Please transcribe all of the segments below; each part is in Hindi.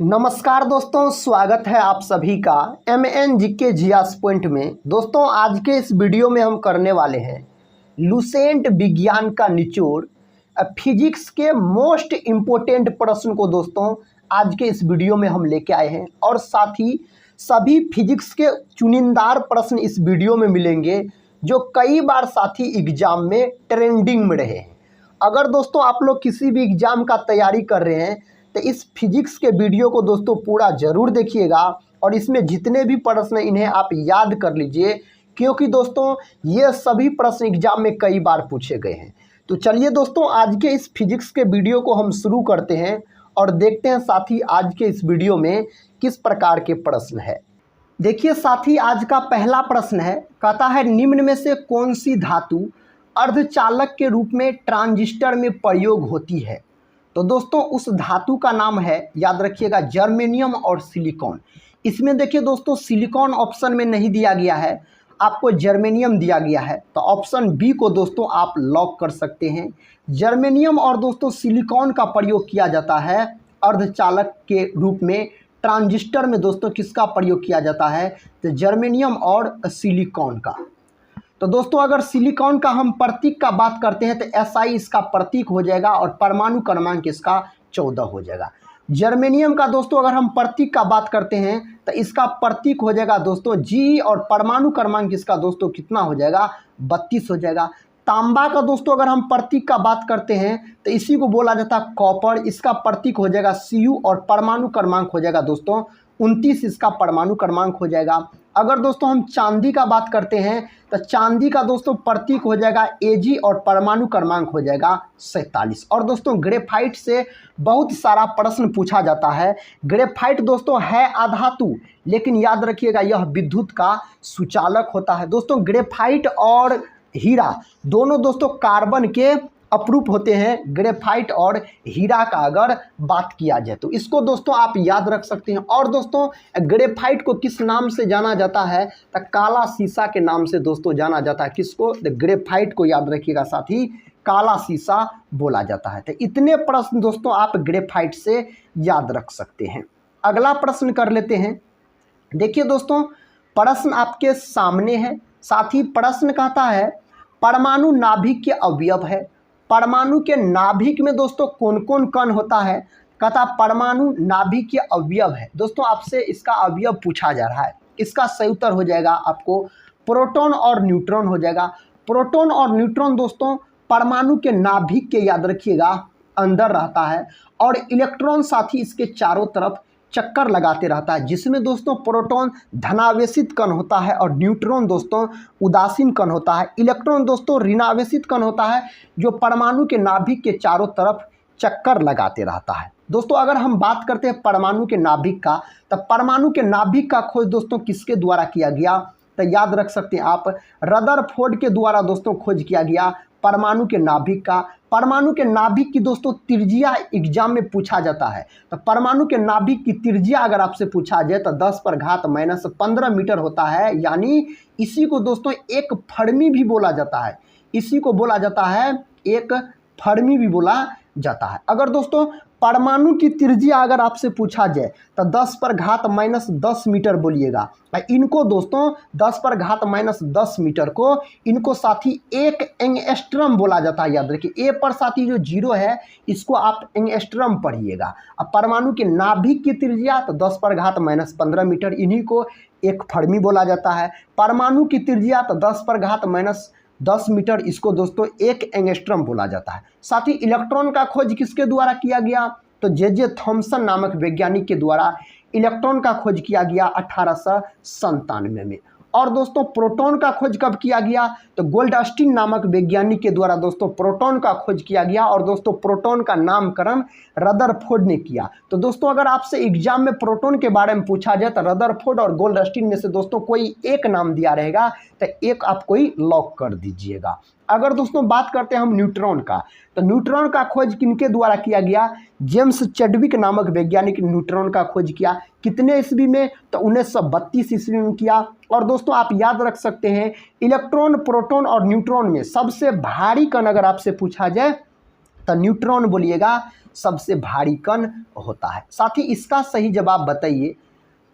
नमस्कार दोस्तों, स्वागत है आप सभी का MNGK जियास पॉइंट में। दोस्तों, आज के इस वीडियो में हम करने वाले हैं लुसेंट विज्ञान का निचोड़, फिजिक्स के मोस्ट इम्पोर्टेंट प्रश्न को दोस्तों आज के इस वीडियो में हम लेके आए हैं। और साथ ही सभी फिजिक्स के चुनिंदार प्रश्न इस वीडियो में मिलेंगे जो कई बार साथी एग्जाम में ट्रेंडिंग में रहे हैं। अगर दोस्तों आप लोग किसी भी एग्जाम का तैयारी कर रहे हैं तो इस फिजिक्स के वीडियो को दोस्तों पूरा ज़रूर देखिएगा और इसमें जितने भी प्रश्न इन्हें आप याद कर लीजिए, क्योंकि दोस्तों ये सभी प्रश्न एग्जाम में कई बार पूछे गए हैं। तो चलिए दोस्तों, आज के इस फिजिक्स के वीडियो को हम शुरू करते हैं और देखते हैं साथी आज के इस वीडियो में किस प्रकार के प्रश्न है। देखिए साथी, आज का पहला प्रश्न है, कहता है निम्न में से कौन सी धातु अर्धचालक के रूप में ट्रांजिस्टर में प्रयोग होती है। तो दोस्तों उस धातु का नाम है, याद रखिएगा, जर्मेनियम और सिलिकॉन। इसमें देखिए दोस्तों सिलिकॉन ऑप्शन में नहीं दिया गया है, आपको जर्मेनियम दिया गया है। तो ऑप्शन बी को दोस्तों आप लॉक कर सकते हैं। जर्मेनियम और दोस्तों सिलिकॉन का प्रयोग किया जाता है अर्धचालक के रूप में। ट्रांजिस्टर में दोस्तों किसका प्रयोग किया जाता है, तो जर्मेनियम और सिलिकॉन का। तो दोस्तों अगर सिलिकॉन का हम प्रतीक का बात करते हैं तो SI इसका प्रतीक हो जाएगा और परमाणु क्रमांक इसका 14 हो जाएगा। जर्मेनियम का दोस्तों अगर हम प्रतीक का बात करते हैं तो इसका प्रतीक हो जाएगा दोस्तों G और परमाणु क्रमांक इसका दोस्तों कितना हो जाएगा, 32 हो जाएगा। तांबा का दोस्तों अगर हम प्रतीक का बात करते हैं तो इसी को बोला जाता है कॉपर, इसका प्रतीक हो जाएगा Cu और परमाणु क्रमांक हो जाएगा दोस्तों 29, इसका परमाणु क्रमांक हो जाएगा। अगर दोस्तों हम चांदी का बात करते हैं तो चांदी का दोस्तों प्रतीक हो जाएगा Ag और परमाणु क्रमांक हो जाएगा 47। और दोस्तों ग्रेफाइट से बहुत सारा प्रश्न पूछा जाता है। ग्रेफाइट दोस्तों है अधातु, लेकिन याद रखिएगा यह विद्युत का सुचालक होता है। दोस्तों ग्रेफाइट और हीरा दोनों दोस्तों कार्बन के अपरूप होते हैं। ग्रेफाइट और हीरा का अगर बात किया जाए तो इसको दोस्तों आप याद रख सकते हैं। और दोस्तों ग्रेफाइट को किस नाम से जाना जाता है, तो काला शीशा के नाम से दोस्तों जाना जाता है। किसको, तो ग्रेफाइट को याद रखिएगा साथी, काला शीशा बोला जाता है। तो इतने प्रश्न दोस्तों आप ग्रेफाइट से याद रख सकते हैं। अगला प्रश्न कर लेते हैं। देखिए दोस्तों प्रश्न आपके सामने है। साथ ही प्रश्न कहता है परमाणु नाभिक के अवयव है। परमाणु के नाभिक में दोस्तों कौन कौन कण होता है, कहता परमाणु नाभिक के अवयव है। दोस्तों आपसे इसका अवयव पूछा जा रहा है। इसका सही उत्तर हो जाएगा आपको प्रोटॉन और न्यूट्रॉन हो जाएगा। प्रोटॉन और न्यूट्रॉन दोस्तों परमाणु के नाभिक के, याद रखिएगा, अंदर रहता है और इलेक्ट्रॉन साथी इसके चारों तरफ चक्कर लगाते रहता है, जिसमें दोस्तों प्रोटॉन धनावेशित कण होता है और न्यूट्रॉन दोस्तों उदासीन कण होता है। इलेक्ट्रॉन दोस्तों ऋणावेशित कण होता है जो परमाणु के नाभिक के चारों तरफ चक्कर लगाते रहता है। दोस्तों अगर हम बात करते हैं परमाणु के नाभिक का, तो परमाणु के नाभिक का खोज दोस्तों किसके द्वारा किया गया, तो याद रख सकते हैं आप रदरफोर्ड के द्वारा दोस्तों खोज किया गया परमाणु के नाभिक का। परमाणु के नाभिक की दोस्तों त्रिज्या एग्जाम में पूछा जाता है। तो परमाणु के नाभिक की त्रिज्या अगर आपसे पूछा जाए तो 10⁻⁻15 मीटर होता है, यानी इसी को दोस्तों एक फर्मी भी बोला जाता है। इसी को बोला जाता है एक फर्मी भी बोला जाता है। अगर दोस्तों परमाणु की त्रिज्या अगर आपसे पूछा जाए तो 10⁻10 मीटर बोलिएगा। इनको दोस्तों 10⁻10 मीटर को इनको साथी एक एंगस्ट्रम बोला जाता है। याद रखिए ए पर साथी जो 0 है इसको आप एंगस्ट्रम पढ़िएगा। अब परमाणु के नाभिक की त्रिज्या तो 10⁻15 मीटर, इन्हीं को एक फर्मी बोला जाता है। परमाणु की त्रिज्या तो 10⁻10 मीटर, इसको दोस्तों एक एंगस्ट्रम बोला जाता है। साथ ही इलेक्ट्रॉन का खोज किसके द्वारा किया गया, तो जे थॉमसन नामक वैज्ञानिक के द्वारा इलेक्ट्रॉन का खोज किया गया 1897 में। और दोस्तों प्रोटॉन का खोज कब किया गया, तो गोल्डस्टीन नामक वैज्ञानिक के द्वारा दोस्तों प्रोटॉन का खोज किया गया। और दोस्तों प्रोटॉन का नामकरण रदरफोर्ड ने किया। तो दोस्तों अगर आपसे एग्जाम में प्रोटॉन के बारे में पूछा जाए तो रदरफोर्ड और गोल्डस्टीन में से दोस्तों कोई एक नाम दिया रहेगा, तो एक आप कोई लॉक कर दीजिएगा। अगर दोस्तों बात करते हैं हम न्यूट्रॉन का, तो न्यूट्रॉन का खोज किनके द्वारा किया गया, जेम्स चैडविक नामक वैज्ञानिक ने न्यूट्रॉन का खोज किया। कितने ईस्वी में, तो 1932 ईस्वी में किया। और दोस्तों आप याद रख सकते हैं इलेक्ट्रॉन, प्रोटॉन और न्यूट्रॉन में सबसे भारी कण अगर आपसे पूछा जाए तो न्यूट्रॉन बोलिएगा सबसे भारी कण होता है। साथ ही इसका सही जवाब बताइए।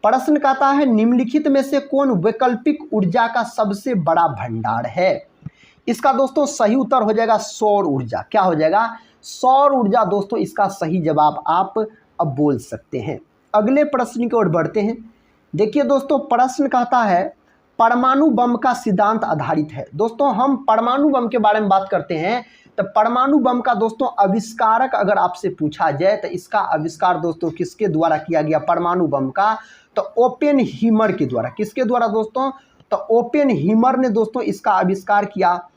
प्रश्न कहता है निम्नलिखित में से कौन वैकल्पिक ऊर्जा का सबसे बड़ा भंडार है। इसका दोस्तों सही उत्तर हो जाएगा सौर ऊर्जा। क्या हो जाएगा? सौर ऊर्जा दोस्तों इसका सही जवाब आप अब बोल सकते हैं। अगले प्रश्न की ओर बढ़ते हैं। देखिए दोस्तों, प्रश्न कहता है परमाणु बम का सिद्धांत आधारित है। दोस्तों हम परमाणु बम के बारे में बात करते हैं, तो परमाणु बम का दोस्तों आविष्कारक अगर आपसे पूछा जाए तो इसका आविष्कार दोस्तों किसके द्वारा किया गया परमाणु बम का? तो ओपेनहीमर के द्वारा। किसके द्वारा दोस्तों? तो ओपेनहीमर ने दोस्तों इसका आविष्कार किया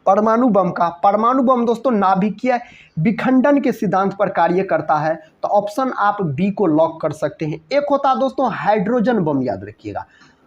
परमाणु बम का। परमाणु बम दोस्तों नाभिकीय विखंडन के सिद्धांत पर कार्य करता है। तो ऑप्शन आप बी को लॉक कर सकते हैं। एक होता है दोस्तों हाइड्रोजन बम, याद रखिएगा।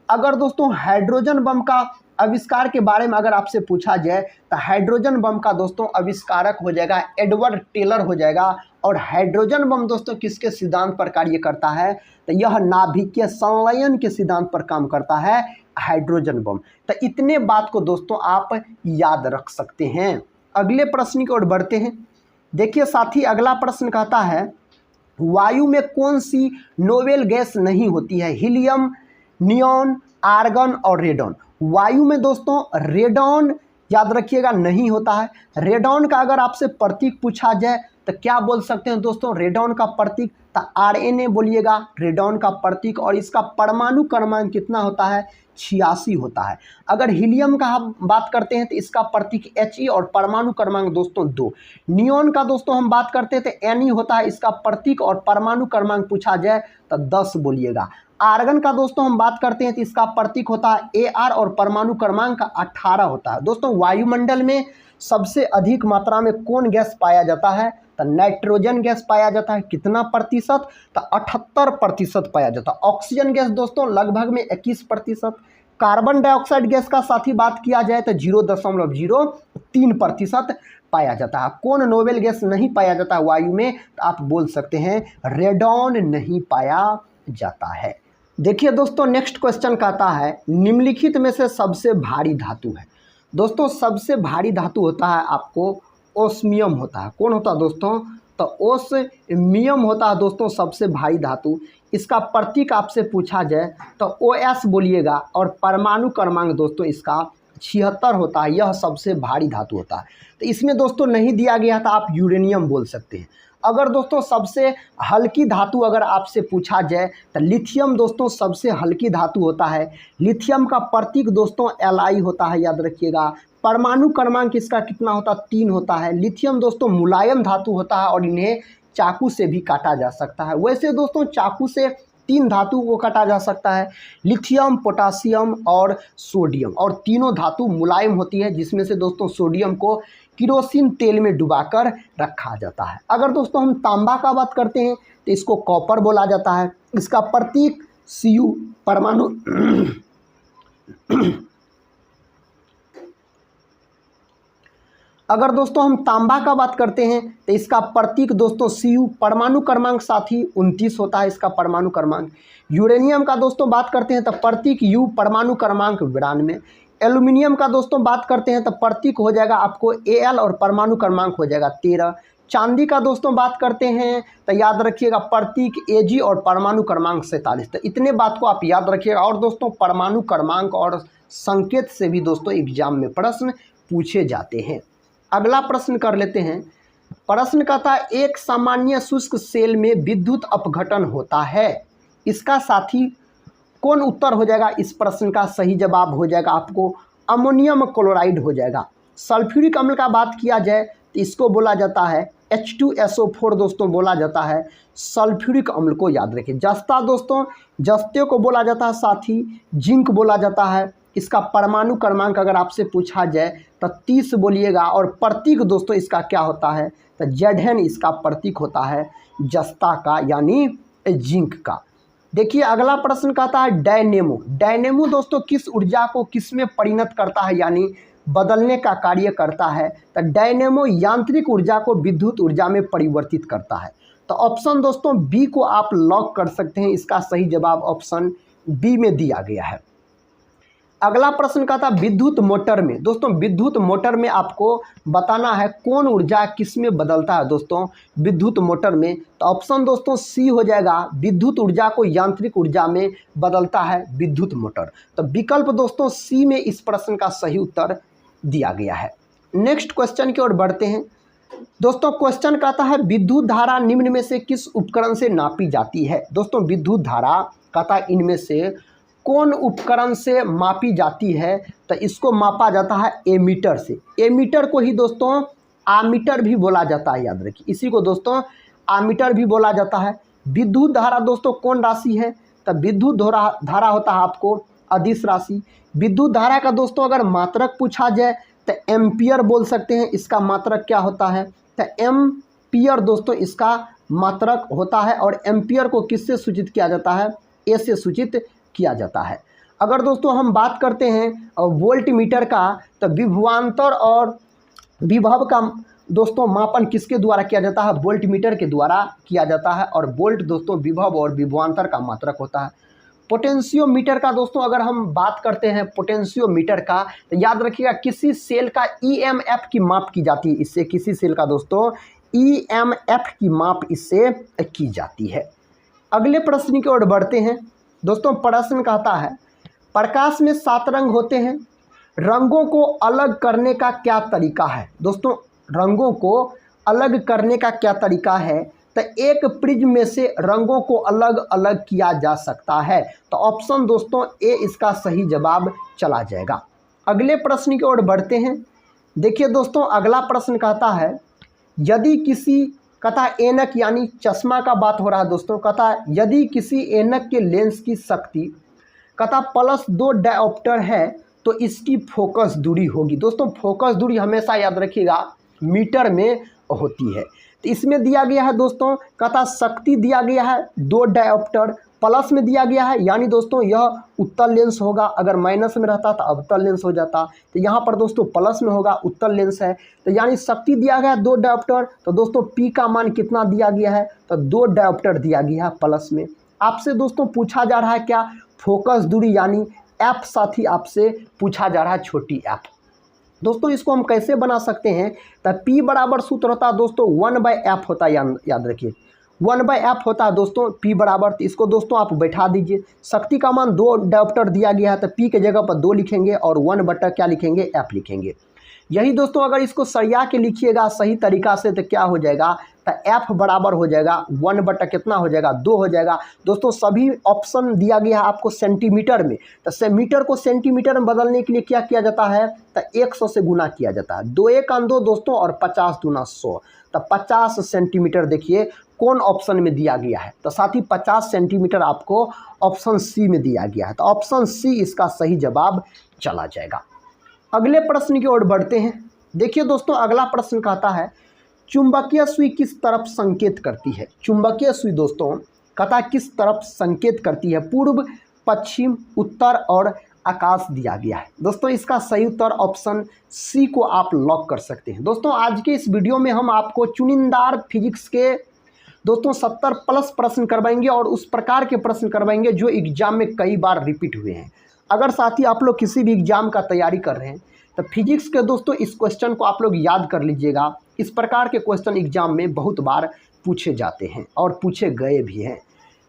अगर दोस्तों हाइड्रोजन बम का आविष्कार के बारे में अगर आपसे पूछा जाए तो हाइड्रोजन बम का दोस्तों आविष्कारक हो जाएगा एडवर्ड टेलर हो जाएगा। और हाइड्रोजन बम दोस्तों किसके सिद्धांत पर कार्य करता है? तो यह नाभिकीय संलयन के सिद्धांत पर काम करता है हाइड्रोजन बम। तो इतने बात को दोस्तों आप याद रख सकते हैं। अगले प्रश्न की ओर बढ़ते हैं। देखिए साथी, अगला प्रश्न कहता है वायु में कौन सी नोबेल गैस नहीं होती है? हीलियम, नियॉन, आर्गन और रेडॉन। वायु में दोस्तों रेडॉन याद रखिएगा नहीं होता है। रेडॉन का अगर आपसे प्रतीक पूछा जाए तो क्या बोल सकते हैं दोस्तों? रेडॉन का प्रतीक तो RNA बोलिएगा रेडॉन का प्रतीक। और इसका परमाणु क्रमांक कितना होता है? 86 होता है। अगर हीलियम का हम बात करते हैं तो इसका प्रतीक He और परमाणु क्रमांक दोस्तों 2। नियॉन का दोस्तों हम बात करते हैं तो Ne होता है इसका प्रतीक और परमाणु क्रमांक पूछा जाए तो 10 बोलिएगा। आर्गन का दोस्तों हम बात करते हैं तो इसका प्रतीक होता है Ar और परमाणु क्रमांक 18 होता है। दोस्तों वायुमंडल में सबसे अधिक मात्रा में कौन गैस पाया जाता है? तो नाइट्रोजन गैस पाया जाता है। कितना प्रतिशत? तो 78% पाया जाता है। ऑक्सीजन गैस दोस्तों लगभग में 21%। कार्बन डाइऑक्साइड गैस का साथ ही बात किया जाए तो 0.03% पाया जाता है। कौन नोबेल गैस नहीं पाया जाता वायु में? तो आप बोल सकते हैं रेडॉन नहीं पाया जाता है। देखिए दोस्तों, नेक्स्ट क्वेश्चन कहता है निम्नलिखित में से सबसे भारी धातु है। दोस्तों सबसे भारी धातु होता है आपको ओस्मियम होता है। कौन होता है दोस्तों? तो ओस्मियम होता है दोस्तों सबसे भारी धातु। इसका प्रतीक आपसे पूछा जाए तो OS बोलिएगा और परमाणु क्रमांक दोस्तों इसका 76 होता है। यह सबसे भारी धातु होता है। तो इसमें दोस्तों नहीं दिया गया था, आप यूरेनियम बोल सकते हैं। अगर दोस्तों सबसे हल्की धातु अगर आपसे पूछा जाए तो लिथियम दोस्तों सबसे हल्की धातु होता है। लिथियम का प्रतीक दोस्तों Li होता है, याद रखिएगा। परमाणु क्रमांक इसका कितना होता है? 3 होता है। लिथियम दोस्तों मुलायम धातु होता है और इन्हें चाकू से भी काटा जा सकता है। वैसे दोस्तों चाकू से 3 धातु को काटा जा सकता है, लिथियम, पोटासियम और सोडियम। और तीनों धातु मुलायम होती है, जिसमें से दोस्तों सोडियम को किरोसिन तेल में डुबाकर रखा जाता है। अगर दोस्तों हम तांबा का बात करते हैं तो इसको कॉपर बोला जाता है। इसका प्रतीक Cu परमाणु अगर दोस्तों हम तांबा का बात करते हैं तो इसका प्रतीक दोस्तों Cu परमाणु क्रमांक साथी 29 होता है इसका परमाणु क्रमांक। यूरेनियम का दोस्तों बात करते हैं तो प्रतीक U परमाणु क्रमांक 92। एल्यूमिनियम का दोस्तों बात करते हैं तो प्रतीक हो जाएगा आपको Al और परमाणु क्रमांक हो जाएगा 13। चांदी का दोस्तों बात करते हैं तो याद रखिएगा प्रतीक Ag और परमाणु क्रमांक 47। तो इतने बात को आप याद रखिएगा। और दोस्तों परमाणु क्रमांक और संकेत से भी दोस्तों एग्जाम में प्रश्न पूछे जाते हैं। अगला प्रश्न कर लेते हैं। प्रश्न कहता है एक सामान्य शुष्क सेल में विद्युत अपघटन होता है। इसका साथी कौन उत्तर हो जाएगा? इस प्रश्न का सही जवाब हो जाएगा आपको अमोनियम क्लोराइड हो जाएगा। सल्फ्यूरिक अम्ल का बात किया जाए तो इसको बोला जाता है H2SO4 दोस्तों बोला जाता है सल्फ्यूरिक अम्ल को, याद रखिए। जस्ता दोस्तों जस्ते को बोला जाता है, साथ ही जिंक बोला जाता है। इसका परमाणु क्रमांक अगर आपसे पूछा जाए तो 30 बोलिएगा। और प्रतीक दोस्तों इसका क्या होता है? तो Zn इसका प्रतीक होता है जस्ता का, यानी जिंक का। देखिए अगला प्रश्न कहता है डायनेमो। डायनेमो दोस्तों किस ऊर्जा को किस में परिणत करता है, यानी बदलने का कार्य करता है? तो डायनेमो यांत्रिक ऊर्जा को विद्युत ऊर्जा में परिवर्तित करता है। तो ऑप्शन दोस्तों बी को आप लॉक कर सकते हैं। इसका सही जवाब ऑप्शन बी में दिया गया है। अगला प्रश्न का था विद्युत मोटर में। दोस्तों विद्युत मोटर में आपको बताना है कौन ऊर्जा किस में बदलता है दोस्तों विद्युत मोटर में। तो ऑप्शन दोस्तों सी हो जाएगा, विद्युत ऊर्जा को यांत्रिक ऊर्जा में बदलता है विद्युत मोटर। तो विकल्प दोस्तों सी में इस प्रश्न का सही उत्तर दिया गया है। नेक्स्ट क्वेश्चन की ओर बढ़ते हैं। दोस्तों क्वेश्चन कहता है विद्युत धारा निम्न में से किस उपकरण से नापी जाती है। दोस्तों विद्युत धारा कहता है इनमें से कौन उपकरण से मापी जाती है। तो इसको मापा जाता है एमीटर से। एमीटर को ही दोस्तों आमीटर भी बोला जाता है, याद रखिए, इसी को दोस्तों आमीटर भी बोला जाता है। विद्युत धारा दोस्तों कौन राशि है। तो विद्युत धारा होता है आपको अदिश राशि। विद्युत धारा का दोस्तों अगर मात्रक पूछा जाए तो एम्पियर बोल सकते हैं। इसका मात्रक क्या होता है। तो एम्पियर दोस्तों इसका मात्रक होता है। और एम्पियर को किससे सूचित किया जाता है, ए से सूचित किया जाता है। अगर दोस्तों हम बात करते हैं वोल्ट मीटर का, तो विभवांतर और विभव का दोस्तों मापन किसके द्वारा किया जाता है, वोल्ट मीटर के द्वारा किया जाता है। और वोल्ट दोस्तों विभव और विभवांतर का मात्रक होता है। पोटेंशियोमीटर का दोस्तों अगर हम बात करते हैं पोटेंशियोमीटर का, तो याद रखिएगा किसी सेल का ईएमएफ की माप की जाती है इससे। किसी सेल का दोस्तों ईएमएफ की माप इससे की जाती है। अगले प्रश्न की ओर बढ़ते हैं। दोस्तों प्रश्न कहता है प्रकाश में 7 रंग होते हैं, रंगों को अलग करने का क्या तरीका है। दोस्तों रंगों को अलग करने का क्या तरीका है। तो एक प्रिज्म में से रंगों को अलग अलग किया जा सकता है। तो ऑप्शन दोस्तों ए इसका सही जवाब चला जाएगा। अगले प्रश्न की ओर बढ़ते हैं। देखिए दोस्तों अगला प्रश्न कहता है यदि किसी कथा ऐनक यानी चश्मा का बात हो रहा है दोस्तों, कथा यदि किसी ऐनक के लेंस की शक्ति कथा +2 डायोप्टर है तो इसकी फोकस दूरी होगी। दोस्तों फोकस दूरी हमेशा याद रखिएगा मीटर में होती है। तो इसमें दिया गया है दोस्तों कथा शक्ति दिया गया है 2 डायोप्टर, प्लस में दिया गया है यानी दोस्तों यह उत्तल लेंस होगा। अगर माइनस में रहता तो अवतल लेंस हो जाता। तो यहाँ पर दोस्तों प्लस में होगा, उत्तल लेंस है। तो यानी शक्ति दिया गया है 2 डायोप्टर। तो दोस्तों पी का मान कितना दिया गया है, तो 2 डायोप्टर दिया गया है प्लस में। आपसे दोस्तों पूछा जा रहा है क्या, फोकस दूरी यानी एफ साथ ही आपसे पूछा जा रहा है, छोटी एफ। दोस्तों इसको हम कैसे बना सकते हैं, तो P बराबर सूत्र होता है दोस्तों 1/f होता है, याद रखिए 1/f होता है दोस्तों P बराबर। तो इसको दोस्तों आप बैठा दीजिए। शक्ति का मान 2 डायोप्टर दिया गया है तो P के जगह पर 2 लिखेंगे और 1 क्या लिखेंगे, f लिखेंगे। यही दोस्तों अगर इसको सरिया के लिखिएगा सही तरीका से तो क्या हो जाएगा, तो f बराबर हो जाएगा 1 कितना हो जाएगा, 2 हो जाएगा। दोस्तों सभी ऑप्शन दिया गया है आपको सेंटीमीटर में। तो मीटर को सेंटीमीटर में बदलने के लिए क्या किया जाता है, तो 100 से गुना किया जाता है। 2 1 2 दोस्तों और 50 दूना 100। तो 50 सेंटीमीटर देखिए कौन ऑप्शन में दिया गया है, तो साथ ही 50 सेंटीमीटर आपको ऑप्शन सी में दिया गया है। तो ऑप्शन सी इसका सही जवाब चला जाएगा। अगले प्रश्न की ओर बढ़ते हैं। देखिए दोस्तों अगला प्रश्न कहता है चुंबकीय सुई किस तरफ संकेत करती है। चुंबकीय सुई दोस्तों कहता है किस तरफ संकेत करती है, पूर्व, पश्चिम, उत्तर और आकाश दिया गया है। दोस्तों इसका सही उत्तर ऑप्शन सी को आप लॉक कर सकते हैं। दोस्तों आज के इस वीडियो में हम आपको चुनिंदार फिजिक्स के दोस्तों 70+ प्रश्न करवाएंगे और उस प्रकार के प्रश्न करवाएंगे जो एग्जाम में कई बार रिपीट हुए हैं। अगर साथ ही आप लोग किसी भी एग्जाम का तैयारी कर रहे हैं तो फिजिक्स के दोस्तों इस क्वेश्चन को आप लोग याद कर लीजिएगा। इस प्रकार के क्वेश्चन एग्जाम में बहुत बार पूछे जाते हैं और पूछे गए भी हैं।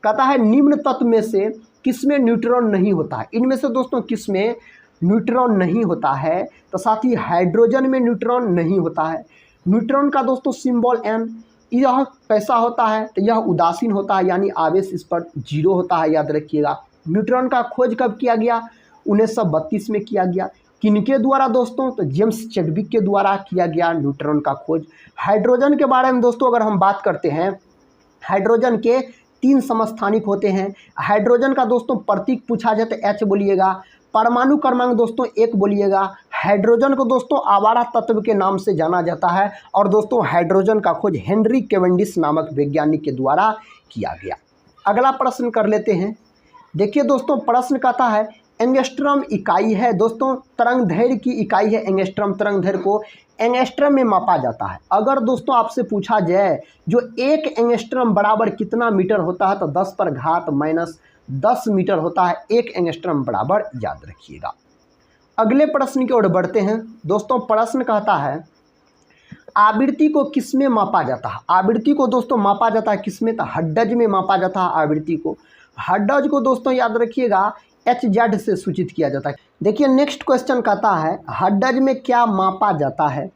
कहता है निम्न तत्व में से किसमें न्यूट्रॉन नहीं होता है। इनमें से दोस्तों किसमें न्यूट्रॉन नहीं होता है, तो साथ ही हाइड्रोजन में न्यूट्रॉन नहीं होता है। न्यूट्रॉन का दोस्तों सिंबल n। यह कैसा होता है, तो यह उदासीन होता है यानी आवेश इस पर 0 होता है, याद रखिएगा। न्यूट्रॉन का खोज कब किया गया, 1932 में किया गया। किनके द्वारा दोस्तों, तो जेम्स चैडविक के द्वारा किया गया न्यूट्रॉन का खोज। हाइड्रोजन के बारे में दोस्तों अगर हम बात करते हैं, हाइड्रोजन के 3 समस्थानिक होते हैं। हाइड्रोजन का दोस्तों प्रतीक पूछा जाए तो H बोलिएगा। परमाणु क्रमांक दोस्तों 1 बोलिएगा। हाइड्रोजन को दोस्तों आवारा तत्व के नाम से जाना जाता है और दोस्तों हाइड्रोजन का खोज हेनरी कैवेंडिश नामक वैज्ञानिक के द्वारा किया गया। अगला प्रश्न कर लेते हैं। देखिए दोस्तों प्रश्न कहता है एंगस्ट्रम इकाई है दोस्तों, तरंग दैर्घ्य की इकाई है एंगस्ट्रम। तरंग दैर्घ्य को एंगस्ट्रम में मापा जाता है। अगर दोस्तों आपसे पूछा जाए जो 1 एंगस्ट्रम बराबर कितना मीटर होता है, तो 10⁻⁻10 मीटर होता है 1 एंगस्ट्रम बराबर, याद रखिएगा। अगले प्रश्न की ओर बढ़ते हैं दोस्तों। प्रश्न कहता है आवृत्ति को किसमें मापा जाता है। आवृत्ति को दोस्तों मापा जाता है किसमें, तो हर्ट्ज में मापा जाता है आवृत्ति को। हर्ट्ज को दोस्तों याद रखिएगा HZ से सूचित किया जाता है। देखिए नेक्स्ट क्वेश्चन कहता है हर्ट्ज में क्या मापा जाता है।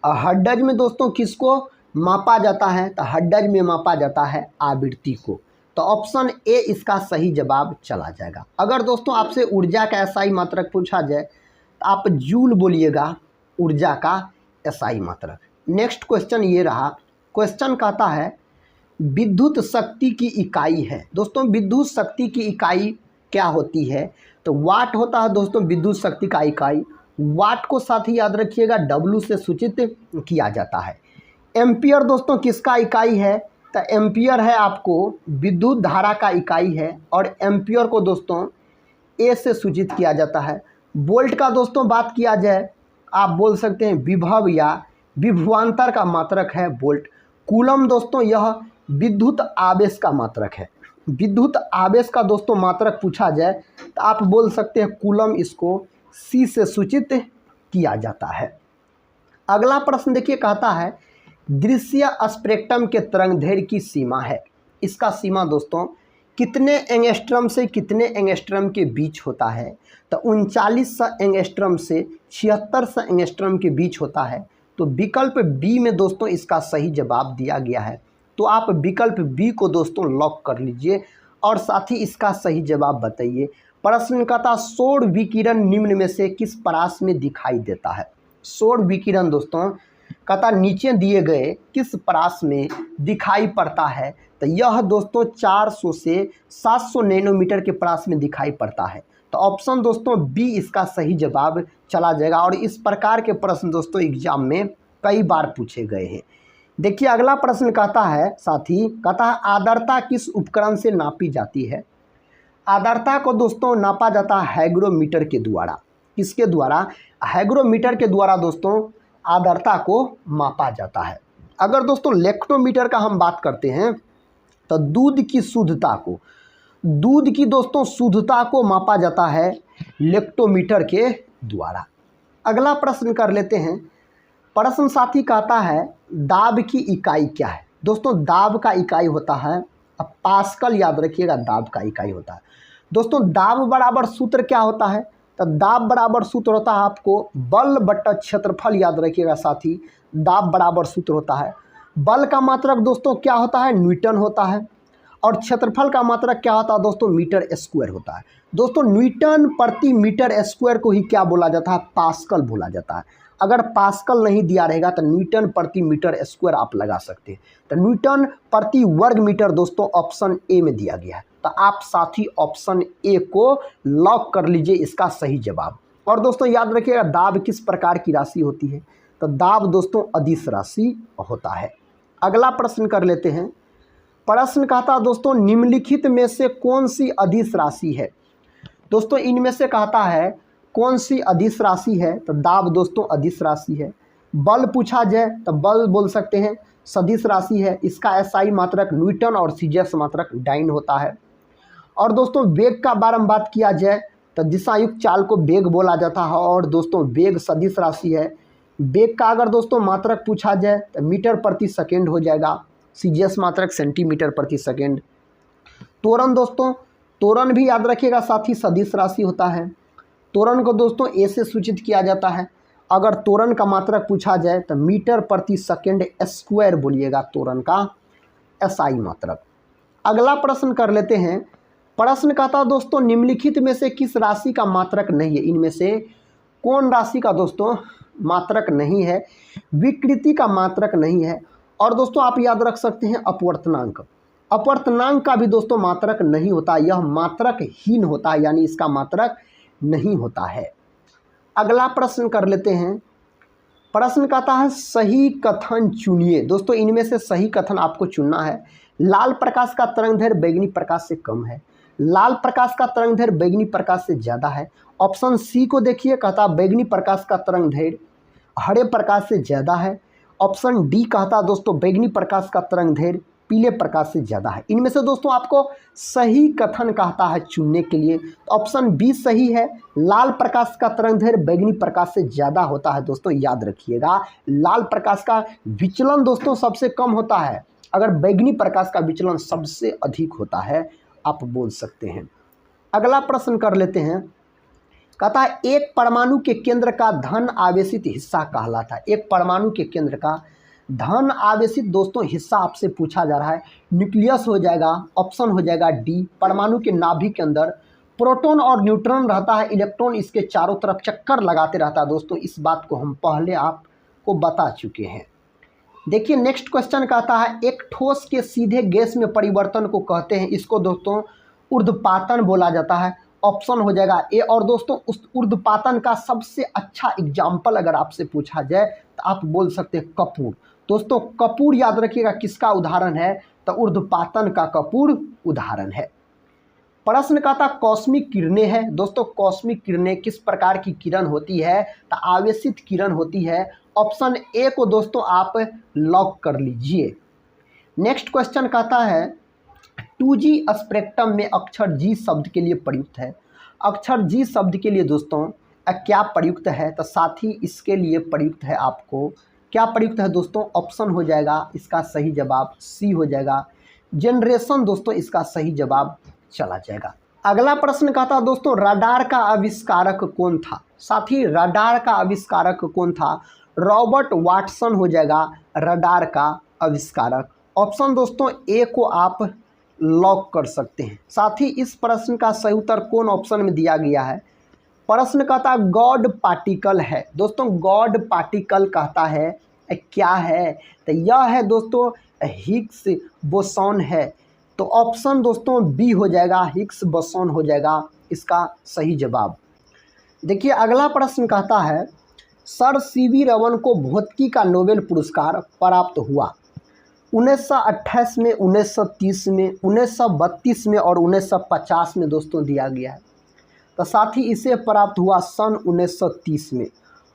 हर्ट्ज में दोस्तों किसको मापा जाता है, तो हर्ट्ज में मापा जाता है आवृत्ति को। तो ऑप्शन ए इसका सही जवाब चला जाएगा। अगर दोस्तों आपसे ऊर्जा का SI मात्रक पूछा जाए तो आप जूल बोलिएगा, ऊर्जा का SI मात्रक। नेक्स्ट क्वेश्चन ये रहा। क्वेश्चन कहता है विद्युत शक्ति की इकाई है। दोस्तों विद्युत शक्ति की इकाई क्या होती है, तो वाट होता है दोस्तों विद्युत शक्ति का इकाई। वाट को साथ ही याद रखिएगा W से सूचित किया जाता है। एम्पियर दोस्तों किसका इकाई है, तो एम्पियर है आपको विद्युत धारा का इकाई है, और एम्पियर को दोस्तों A से सूचित किया जाता है। वोल्ट का दोस्तों बात किया जाए आप बोल सकते हैं विभव या विभवांतर का मात्रक है वोल्ट। कूलम दोस्तों यह विद्युत आवेश का मात्रक है। विद्युत आवेश का दोस्तों मात्रक पूछा जाए तो आप बोल सकते हैं कूलम, इसको C से सूचित किया जाता है। अगला प्रश्न देखिए कहता है दृश्य स्पेक्ट्रम के तरंगदैर्घ्य की सीमा है। इसका सीमा दोस्तों कितने एंगस्ट्रम से कितने एंगस्ट्रम के बीच होता है, तो 3900 एंगस्ट्रम से 7600 एंगस्ट्रम के बीच होता है। तो विकल्प बी में दोस्तों इसका सही जवाब दिया गया है। तो आप विकल्प बी को दोस्तों लॉक कर लीजिए और साथ ही इसका सही जवाब बताइए। प्रश्न कहता सौर विकिरण निम्न में से किस परास में दिखाई देता है। सौर विकिरण दोस्तों कहता नीचे दिए गए किस परास में दिखाई पड़ता है, तो यह दोस्तों 400 से 700 नैनोमीटर के परास में दिखाई पड़ता है। तो ऑप्शन दोस्तों बी इसका सही जवाब चला जाएगा। और इस प्रकार के प्रश्न दोस्तों एग्जाम में कई बार पूछे गए हैं। देखिए अगला प्रश्न कहता है साथी कहता है आर्द्रता किस उपकरण से नापी जाती है। आर्द्रता को दोस्तों नापा जाता है हाइग्रोमीटर के द्वारा। किसके द्वारा, हाइग्रोमीटर के द्वारा दोस्तों आर्द्रता को मापा जाता है। अगर दोस्तों लेक्टोमीटर का हम बात करते हैं तो दूध की शुद्धता को, दूध की दोस्तों शुद्धता को मापा जाता है लेक्टोमीटर के द्वारा। अगला प्रश्न कर लेते हैं। प्रश्न साथी कहता है दाब की इकाई क्या है। दोस्तों दाब का इकाई होता है पास्कल, याद रखिएगा दाब का इकाई होता है। दोस्तों दाब बराबर सूत्र क्या होता है, तो दाब बराबर सूत्र होता है आपको बल बट्टा क्षेत्रफल, याद रखिएगा साथी दाब बराबर सूत्र होता है। बल का मात्रक दोस्तों क्या होता है, न्यूटन होता है, और क्षेत्रफल का मात्रक क्या होता है दोस्तों, मीटर स्क्वायर होता है। दोस्तों न्यूटन प्रति मीटर स्क्वायर को ही क्या बोला जाता है, पास्कल बोला जाता है। अगर पास्कल नहीं दिया रहेगा तो न्यूटन प्रति मीटर स्क्वायर आप लगा सकते हैं। तो न्यूटन प्रति वर्ग मीटर दोस्तों ऑप्शन ए में दिया गया है। तो आप साथी ऑप्शन ए को लॉक कर लीजिए इसका सही जवाब। और दोस्तों याद रखिएगा दाब किस प्रकार की राशि होती है, तो दाब दोस्तों अदिश राशि होता है। अगला प्रश्न कर लेते हैं। प्रश्न कहता दोस्तों निम्नलिखित में से कौन सी अदिश राशि है। दोस्तों इनमें से कहता है कौन सी अदिश राशि है, तो दाब दोस्तों अदिश राशि है। बल पूछा जाए तो बल बोल सकते हैं सदिश राशि है। इसका SI मात्रक न्यूटन और CGS मात्रक डाइन होता है। और दोस्तों वेग का बारे में बात किया जाए तो दिशायुक्त चाल को वेग बोला जाता है, और दोस्तों वेग सदिश राशि है। वेग का अगर दोस्तों मात्रक पूछा जाए तो मीटर प्रति सेकेंड हो जाएगा, CGS मात्रक सेंटीमीटर प्रति सेकेंड। त्वरण दोस्तों त्वरण भी याद रखिएगा साथ ही सदिश राशि होता है। त्वरण को दोस्तों ए से सूचित किया जाता है। अगर त्वरण का मात्रक पूछा जाए तो मीटर प्रति सेकेंड स्क्वायर बोलिएगा त्वरण का SI मात्रक। अगला प्रश्न कर लेते हैं। प्रश्न कहता दोस्तों निम्नलिखित में से किस राशि का मात्रक नहीं है, इनमें से कौन राशि का दोस्तों मात्रक नहीं है, विकृति का मात्रक नहीं है। और दोस्तों आप याद रख सकते हैं अपवर्तनांक, अपवर्तनांक का भी दोस्तों मात्रक नहीं होता, यह मात्रक हीन होता है, यानी इसका मात्रक नहीं होता है। अगला प्रश्न कर लेते हैं। प्रश्न कहता है सही कथन चुनिए। दोस्तों इनमें से सही कथन आपको चुनना है। लाल प्रकाश का तरंगदैर्घ्य बैंगनी प्रकाश से कम है, लाल प्रकाश का तरंगदैर्घ्य बैंगनी प्रकाश से ज़्यादा है। ऑप्शन सी को देखिए, कहता बैंगनी प्रकाश का तरंगदैर्घ्य हरे प्रकाश से ज़्यादा है। ऑप्शन डी कहता दोस्तों बैंगनी प्रकाश का तरंगदैर्घ्य पीले प्रकाश से ज़्यादा है। इनमें से दोस्तों आपको सही कथन कहता है चुनने के लिए, तो ऑप्शन बी सही है। लाल प्रकाश का तरंगदैर्घ्य बैगनी प्रकाश से ज़्यादा होता है। दोस्तों याद रखिएगा, लाल प्रकाश का विचलन दोस्तों सबसे कम होता है, अगर बैगनी प्रकाश का विचलन सबसे अधिक होता है, आप बोल सकते हैं। अगला प्रश्न कर लेते हैं। कहता है एक परमाणु के केंद्र का धन आवेशित हिस्सा कहलाता है। एक परमाणु के केंद्र का धन आवेशित दोस्तों हिस्सा आपसे पूछा जा रहा है। न्यूक्लियस हो जाएगा, ऑप्शन हो जाएगा डी। परमाणु के नाभिक के अंदर प्रोटॉन और न्यूट्रॉन रहता है, इलेक्ट्रॉन इसके चारों तरफ चक्कर लगाते रहता है। दोस्तों इस बात को हम पहले आपको बता चुके हैं। देखिए नेक्स्ट क्वेश्चन कहता है एक ठोस के सीधे गैस में परिवर्तन को कहते हैं, इसको दोस्तों ऊर्ध्वपातन बोला जाता है। ऑप्शन हो जाएगा ए। और दोस्तों उस ऊर्ध्वपातन का सबसे अच्छा एग्जाम्पल अगर आपसे पूछा जाए तो आप बोल सकते हैं कपूर। दोस्तों कपूर याद रखिएगा किसका उदाहरण है, तो ऊर्ध्वपातन का कपूर उदाहरण है। प्रश्न का था कॉस्मिक किरणें है। दोस्तों कॉस्मिक किरणें किस प्रकार की किरण होती है, तो आवेशित किरण होती है। ऑप्शन ए को दोस्तों आप लॉक कर लीजिए। नेक्स्ट क्वेश्चन कहता है 2G स्पेक्ट्रम में अक्षर जी शब्द के लिए प्रयुक्त है। अक्षर जी शब्द के लिए दोस्तों क्या प्रयुक्त है, तो साथ ही इसके लिए प्रयुक्त है, आपको क्या प्रयुक्त है दोस्तों, ऑप्शन हो जाएगा इसका सही जवाब सी हो जाएगा, जनरेशन दोस्तों इसका सही जवाब चला जाएगा। अगला प्रश्न कहता दोस्तों रडार का आविष्कारक कौन था। साथी रडार का आविष्कारक कौन था, रॉबर्ट वाटसन हो जाएगा रडार का आविष्कारक। ऑप्शन दोस्तों ए को आप लॉक कर सकते हैं। साथ ही इस प्रश्न का सही उत्तर कौन ऑप्शन में दिया गया है, प्रश्न कहता गॉड पार्टिकल है। दोस्तों गॉड पार्टिकल कहता है क्या है, तो यह है दोस्तों हिग्स बोसॉन है। तो ऑप्शन दोस्तों बी हो जाएगा, हिग्स बोसॉन हो जाएगा इसका सही जवाब। देखिए अगला प्रश्न कहता है सर सीवी रमन को भौतिकी का नोबेल पुरस्कार प्राप्त हुआ 1928 में, 1930 में, 1932 में और 1950 में दोस्तों दिया गया है। तो साथ ही इसे प्राप्त हुआ सन 1930 में।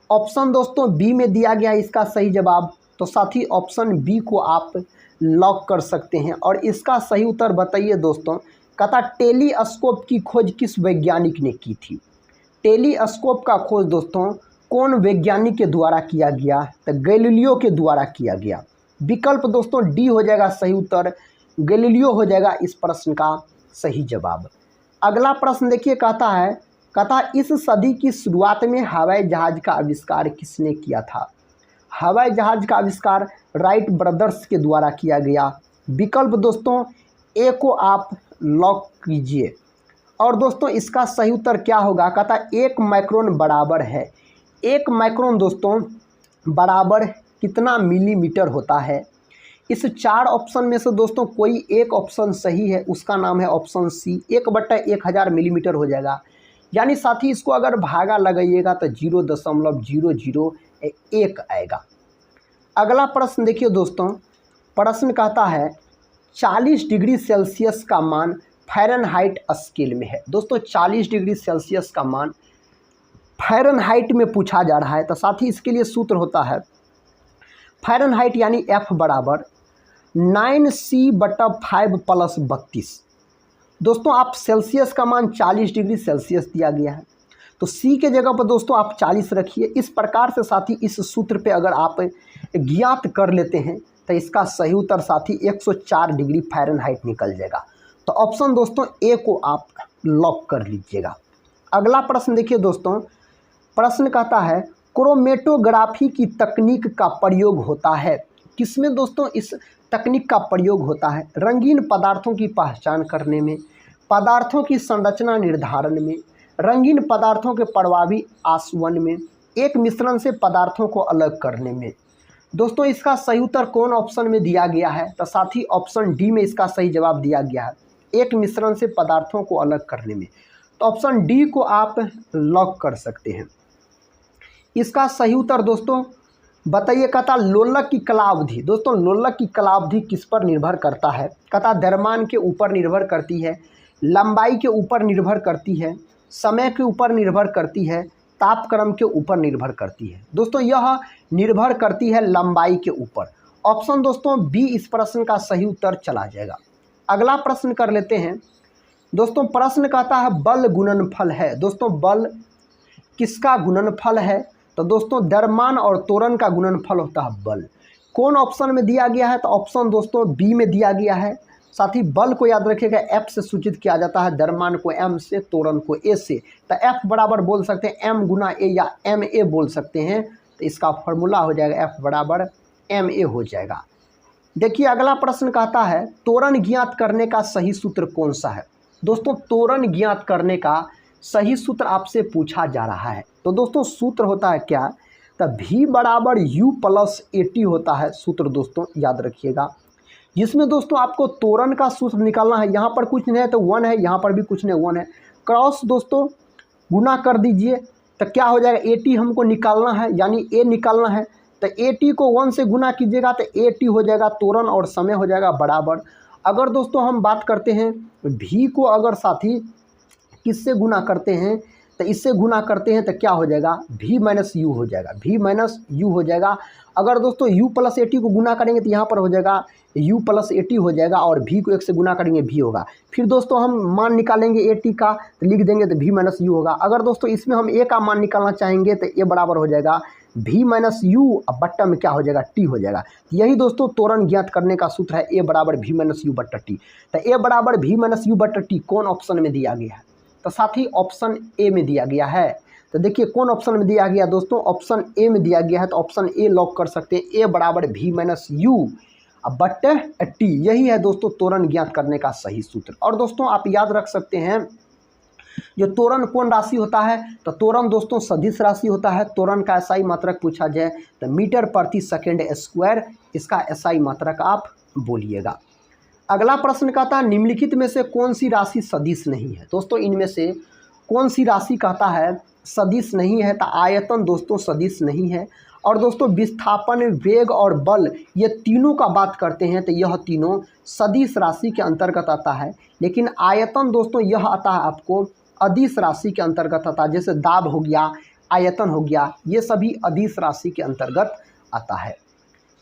ऑप्शन दोस्तों बी में दिया गया है इसका सही जवाब। तो साथ ही ऑप्शन बी को आप लॉक कर सकते हैं। और इसका सही उत्तर बताइए दोस्तों। कहता टेलीस्कोप की खोज किस वैज्ञानिक ने की थी। टेलीस्कोप का खोज दोस्तों कौन वैज्ञानिक के द्वारा किया गया, तो गैलीलियो के द्वारा किया गया। विकल्प दोस्तों डी हो जाएगा सही उत्तर, गैलीलियो हो जाएगा इस प्रश्न का सही जवाब। अगला प्रश्न देखिए कहता इस सदी की शुरुआत में हवाई जहाज़ का आविष्कार किसने किया था। हवाई जहाज़ का आविष्कार राइट ब्रदर्स के द्वारा किया गया। विकल्प दोस्तों ए को आप लॉक कीजिए। और दोस्तों इसका सही उत्तर क्या होगा, कहता 1 माइक्रोन बराबर है। 1 माइक्रोन दोस्तों बराबर कितना मिलीमीटर होता है। इस 4 ऑप्शन में से दोस्तों कोई एक ऑप्शन सही है, उसका नाम है ऑप्शन सी। 1/1000 मिलीमीटर हो जाएगा। यानी साथ ही इसको अगर भागा लगाइएगा तो 0.001 आएगा। अगला प्रश्न देखिए दोस्तों, प्रश्न कहता है 40 डिग्री सेल्सियस का मान फ़ारेनहाइट स्केल में है। दोस्तों 40 डिग्री सेल्सियस का मान फ़ारेनहाइट में पूछा जा रहा है। तो साथ ही इसके लिए सूत्र होता है फ़ारेनहाइट यानी F बराबर 9C/5 + 32। दोस्तों आप सेल्सियस का मान 40 डिग्री सेल्सियस दिया गया है, तो C के जगह पर दोस्तों आप 40 रखिए। इस प्रकार से साथी इस सूत्र पे अगर आप ज्ञात कर लेते हैं तो इसका सही उत्तर साथी 104 डिग्री फ़ारेनहाइट निकल जाएगा। तो ऑप्शन दोस्तों ए को आप लॉक कर लीजिएगा। अगला प्रश्न देखिए दोस्तों, प्रश्न कहता है क्रोमेटोग्राफी की तकनीक का प्रयोग होता है किसमें। दोस्तों इस तकनीक का प्रयोग होता है रंगीन पदार्थों की पहचान करने में, पदार्थों की संरचना निर्धारण में, रंगीन पदार्थों के प्रभावी आसवन में, एक मिश्रण से पदार्थों को अलग करने में। दोस्तों इसका सही उत्तर कौन ऑप्शन में दिया गया है, तो साथ ही ऑप्शन डी में इसका सही जवाब दिया गया है, एक मिश्रण से पदार्थों को अलग करने में। तो ऑप्शन डी को आप लॉक कर सकते हैं। इसका सही उत्तर दोस्तों बताइए। कहता लोलक की कला अवधि। दोस्तों लोलक की कला अवधि किस पर निर्भर करता है। कहता द्रव्यमान के ऊपर निर्भर करती है, लंबाई के ऊपर निर्भर करती है, समय के ऊपर निर्भर करती है, तापक्रम के ऊपर निर्भर करती है। दोस्तों यह निर्भर करती है लंबाई के ऊपर। ऑप्शन दोस्तों बी इस प्रश्न का सही उत्तर चला जाएगा। अगला प्रश्न कर लेते हैं दोस्तों। प्रश्न कहता है बल गुणनफल है। दोस्तों बल किसका गुणनफल है? तो दोस्तों द्रव्यमान और त्वरण का गुणनफल होता है बल। कौन ऑप्शन में दिया गया है? तो ऑप्शन दोस्तों बी में दिया गया है। साथ ही बल को याद रखिएगा एफ से सूचित किया जाता है, द्रव्यमान को एम से, त्वरण को ए से। तो एफ बराबर बोल सकते हैं एम गुना ए या एम ए बोल सकते हैं। तो इसका फॉर्मूला हो जाएगा एफ बराबर एम ए हो जाएगा। देखिए अगला प्रश्न कहता है त्वरण ज्ञात करने का सही सूत्र कौन सा है? दोस्तों त्वरण ज्ञात करने का सही सूत्र आपसे पूछा जा रहा है। तो दोस्तों सूत्र होता है क्या? तो v बराबर u प्लस AT होता है सूत्र दोस्तों, याद रखिएगा। जिसमें दोस्तों आपको त्वरण का सूत्र निकालना है। यहाँ पर कुछ नहीं है तो 1 है, यहाँ पर भी कुछ नहीं 1 है। क्रॉस दोस्तों गुना कर दीजिए तो क्या हो जाएगा? AT हमको निकालना है, यानी A निकालना है। तो AT को 1 से गुना कीजिएगा तो AT हो जाएगा त्वरण और समय हो जाएगा बराबर। अगर दोस्तों हम बात करते हैं v को अगर साथी किससे गुना करते हैं तो इससे गुना करते हैं तो क्या हो जाएगा? v माइनस यू हो जाएगा, v माइनस यू हो जाएगा। अगर दोस्तों u प्लस AT को गुना करेंगे तो यहाँ पर हो जाएगा u प्लस AT हो जाएगा और v को 1 से गुना करेंगे v होगा। फिर दोस्तों हम मान निकालेंगे AT का तो लिख देंगे तो v माइनस यू होगा। अगर दोस्तों इसमें हम a का मान निकालना चाहेंगे तो a बराबर हो जाएगा v माइनस यू, अब बट्टा में क्या हो जाएगा? t हो जाएगा। यही दोस्तों त्वरण ज्ञात करने का सूत्र है, a बराबर v माइनस यू बट्टा t। तो a बराबर v माइनस यू बट्टा t कौन ऑप्शन में दिया गया है? तो साथी ऑप्शन ए में दिया गया है। तो देखिए कौन ऑप्शन में दिया गया दोस्तों? ऑप्शन ए में दिया गया है। तो ऑप्शन ए लॉक कर सकते हैं, ए बराबर v माइनस यू बट्टे टी। यही है दोस्तों त्वरण ज्ञात करने का सही सूत्र। और दोस्तों आप याद रख सकते हैं जो त्वरण कौन राशि होता है? तो त्वरण दोस्तों सदिश राशि होता है। त्वरण का एसआई मात्रक पूछा जाए तो मीटर प्रति सेकेंड स्क्वायर, इसका एसआई मात्रक आप बोलिएगा। अगला प्रश्न कहता है निम्नलिखित में से कौन सी राशि सदिश नहीं है? दोस्तों इनमें से कौन सी राशि कहता है सदिश नहीं है? तो आयतन दोस्तों सदिश नहीं है। और दोस्तों विस्थापन, वेग और बल, ये तीनों का बात करते हैं तो यह तीनों सदिश राशि के अंतर्गत आता है। लेकिन आयतन दोस्तों यह आता है आपको अदिश राशि के अंतर्गत आता है। जैसे दाब हो गया, आयतन हो गया, ये सभी अदिश राशि के अंतर्गत आता है।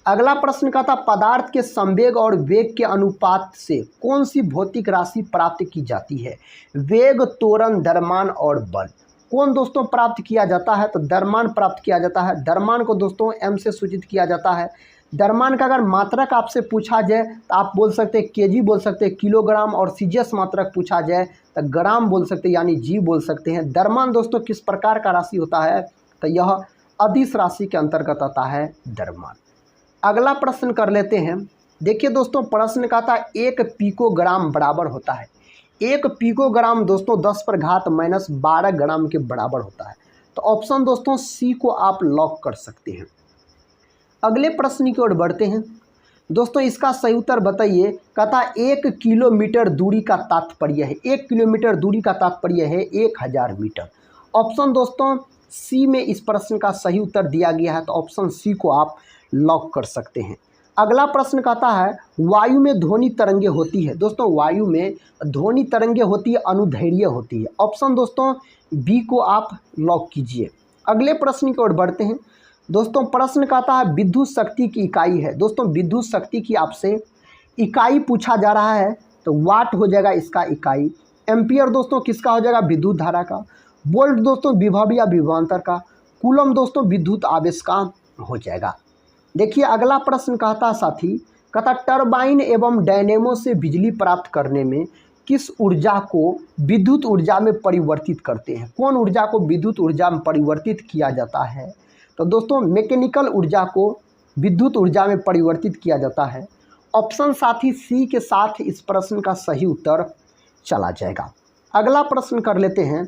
अगला प्रश्न कहता पदार्थ के संवेग और वेग के अनुपात से कौन सी भौतिक राशि प्राप्त की जाती है? वेग, त्वरण, द्रव्यमान और बल। कौन दोस्तों प्राप्त किया जाता है? तो द्रव्यमान प्राप्त किया जाता है। द्रव्यमान को दोस्तों m से सूचित किया जाता है। द्रव्यमान का अगर मात्रक आपसे पूछा जाए तो आप बोल सकते हैं kg बोल सकते हैं, किलोग्राम, और सीजीएस मात्रक पूछा जाए तो ग्राम बोल सकते हैं, यानी जी बोल सकते हैं। द्रव्यमान दोस्तों किस प्रकार का राशि होता है? तो यह अदिश राशि के अंतर्गत आता है द्रव्यमान। अगला प्रश्न कर लेते हैं। देखिए दोस्तों प्रश्न कहता है 1 पिकोग्राम बराबर होता है। 1 पिकोग्राम दोस्तों 10⁻⁻12 ग्राम के बराबर होता है। तो ऑप्शन दोस्तों सी को आप लॉक कर सकते हैं। अगले प्रश्न की ओर बढ़ते हैं। दोस्तों इसका सही उत्तर बताइए। कहता 1 किलोमीटर दूरी का तात्पर्य है, 1 किलोमीटर दूरी का तात्पर्य है 1000 मीटर। ऑप्शन दोस्तों सी में इस प्रश्न का सही उत्तर दिया गया है। तो ऑप्शन सी को आप लॉक कर सकते हैं। अगला प्रश्न कहता है वायु में ध्वनि तरंगे होती है। दोस्तों वायु में ध्वनि तरंगे होती है, अनुदैर्घ्य होती है। ऑप्शन दोस्तों बी को आप लॉक कीजिए। अगले प्रश्न की ओर बढ़ते हैं। दोस्तों प्रश्न कहता है विद्युत शक्ति की इकाई है। दोस्तों विद्युत शक्ति की आपसे इकाई पूछा जा रहा है तो वाट हो जाएगा इसका इकाई। एम्पियर दोस्तों किसका हो जाएगा? विद्युत धारा का। वोल्ट दोस्तों विभव या विभवांतर का। कूलम दोस्तों विद्युत आवेश का हो जाएगा। देखिए अगला प्रश्न कहता साथी, कहता टरबाइन एवं डायनेमो से बिजली प्राप्त करने में किस ऊर्जा को विद्युत ऊर्जा में परिवर्तित करते हैं? कौन ऊर्जा को विद्युत ऊर्जा में परिवर्तित किया जाता है? तो दोस्तों मैकेनिकल ऊर्जा को विद्युत ऊर्जा में परिवर्तित किया जाता है। ऑप्शन साथी सी के साथ इस प्रश्न का सही उत्तर चला जाएगा। अगला प्रश्न कर लेते हैं।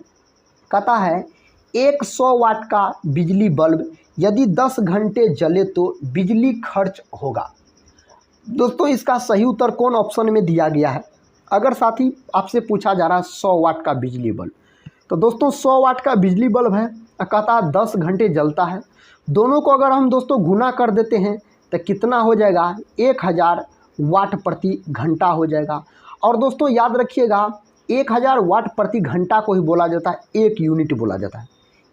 कहता है एक 100 वाट का बिजली बल्ब यदि 10 घंटे जले तो बिजली खर्च होगा। दोस्तों इसका सही उत्तर कौन ऑप्शन में दिया गया है? अगर साथी आपसे पूछा जा रहा है 100 वाट का बिजली बल्ब, तो दोस्तों 100 वाट का बिजली बल्ब है, कहता है 10 घंटे जलता है। दोनों को अगर हम दोस्तों गुना कर देते हैं तो कितना हो जाएगा? 1000 वाट प्रति घंटा हो जाएगा। और दोस्तों याद रखिएगा 1000 वाट प्रति घंटा को ही बोला जाता है, 1 यूनिट बोला जाता है।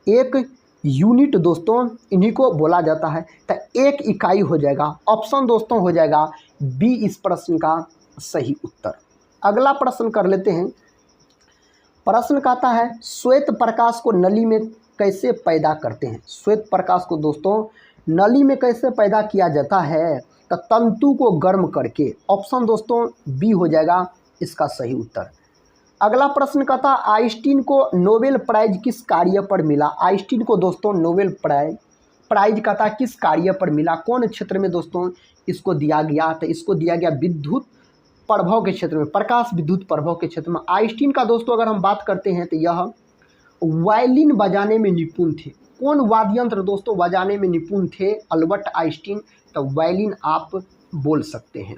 1 यूनिट दोस्तों इन्हीं को बोला जाता है। तो 1 इकाई हो जाएगा। ऑप्शन दोस्तों हो जाएगा बी इस प्रश्न का सही उत्तर। अगला प्रश्न कर लेते हैं। प्रश्न कहता है श्वेत प्रकाश को नली में कैसे पैदा करते हैं। श्वेत प्रकाश को दोस्तों नली में कैसे पैदा किया जाता है, तो तंतु को गर्म करके। ऑप्शन दोस्तों बी हो जाएगा इसका सही उत्तर। अगला प्रश्न कहता है आइंस्टीन को नोबेल प्राइज किस कार्य पर मिला। आइंस्टीन को दोस्तों नोबेल प्राइज कहता है किस कार्य पर मिला, कौन क्षेत्र में दोस्तों इसको दिया गया। तो इसको दिया गया विद्युत प्रभाव के क्षेत्र में, प्रकाश विद्युत प्रभाव के क्षेत्र में। आइंस्टीन का दोस्तों अगर हम बात करते हैं तो यह वायलिन बजाने में निपुण थे। कौन वाद्य यंत्र दोस्तों बजाने में निपुण थे, अल्बर्ट आइंस्टीन। तो वायलिन आप बोल सकते हैं।